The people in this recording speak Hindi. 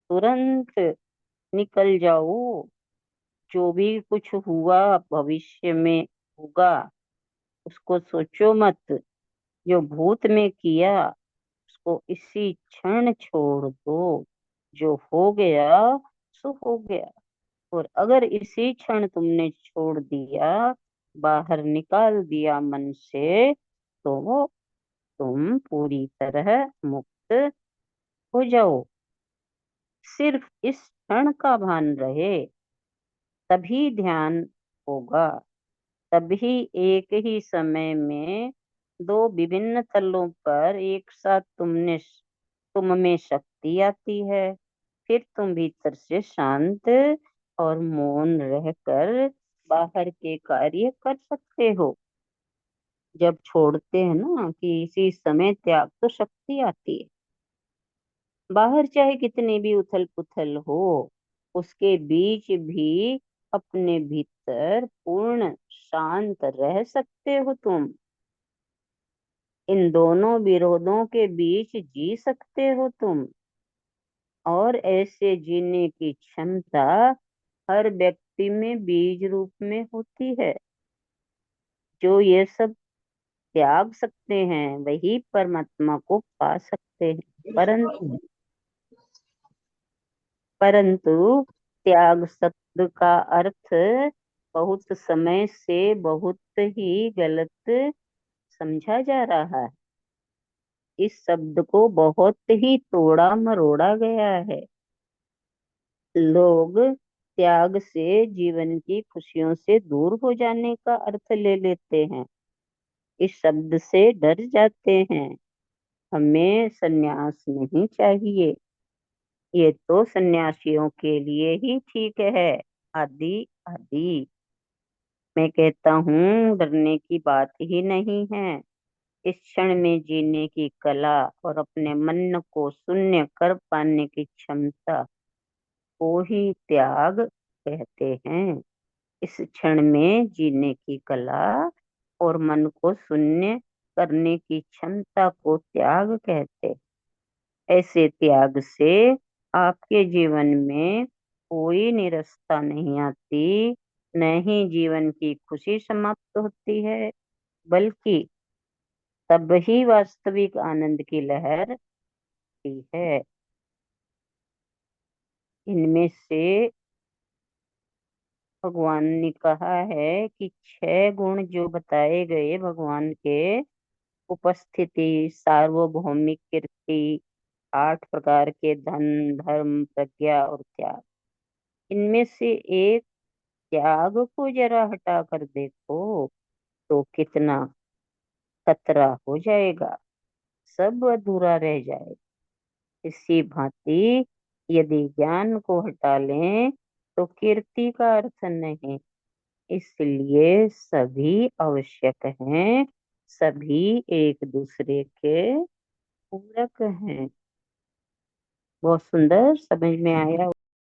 तुरंत निकल जाओ। जो भी कुछ हुआ भविष्य में होगा उसको सोचो मत। जो भूत में किया उसको इसी क्षण छोड़ दो। जो हो गया सो हो गया। और अगर इसी क्षण तुमने छोड़ दिया, बाहर निकाल दिया मन से, तो तुम पूरी तरह मुक्त हो जाओ। सिर्फ इस क्षण का भान रहे, तभी ध्यान होगा। तभी एक ही समय में दो विभिन्न तलों पर एक साथ तुम में शक्ति आती है। फिर तुम भीतर से शांत और मौन रहकर बाहर के कार्य कर सकते हो। जब छोड़ते हैं ना कि इसी समय त्याग, तो शक्ति आती है। बाहर चाहे कितनी भी उथल पुथल हो, उसके बीच भी अपने भीतर पूर्ण शांत रह सकते हो तुम। इन दोनों विरोधों के बीच जी सकते हो तुम। और ऐसे जीने की क्षमता हर व्यक्ति में बीज रूप में होती है। जो ये सब त्याग सकते हैं वही परमात्मा को पा सकते हैं। परंतु त्याग शब्द का अर्थ बहुत समय से बहुत ही गलत समझा जा रहा है। इस शब्द को बहुत ही तोड़ा मरोड़ा गया है। लोग त्याग से जीवन की खुशियों से दूर हो जाने का अर्थ ले लेते हैं। इस शब्द से डर जाते हैं। हमें सन्यास नहीं चाहिए, ये तो सन्यासियों के लिए ही ठीक है, आदि आदि। मैं कहता हूँ डरने की बात ही नहीं है। इस क्षण में जीने की कला और अपने मन को शून्य कर पाने की क्षमता को ही त्याग कहते हैं। इस क्षण में जीने की कला और मन को शून्य करने की क्षमता को त्याग कहते हैं। ऐसे त्याग से आपके जीवन में कोई निरस्ता नहीं आती, न ही जीवन की खुशी समाप्त होती है, बल्कि तब ही वास्तविक आनंद की लहर आती है। इनमें से भगवान ने कहा है कि 6 गुण जो बताए गए भगवान के, उपस्थिति, सार्वभौमिक कीर्ति, 8 प्रकार के धन, धर्म, प्रज्ञा और त्याग, इनमें से एक त्याग को जरा हटा कर देखो तो कितना खतरा हो जाएगा, सब अधूरा रह जाएगा। इसी भांति यदि ज्ञान को हटा लें तो कीर्ति का अर्थ नहीं। इसलिए सभी आवश्यक हैं, सभी एक दूसरे के पूरक हैं। बहुत सुंदर समझ में आया।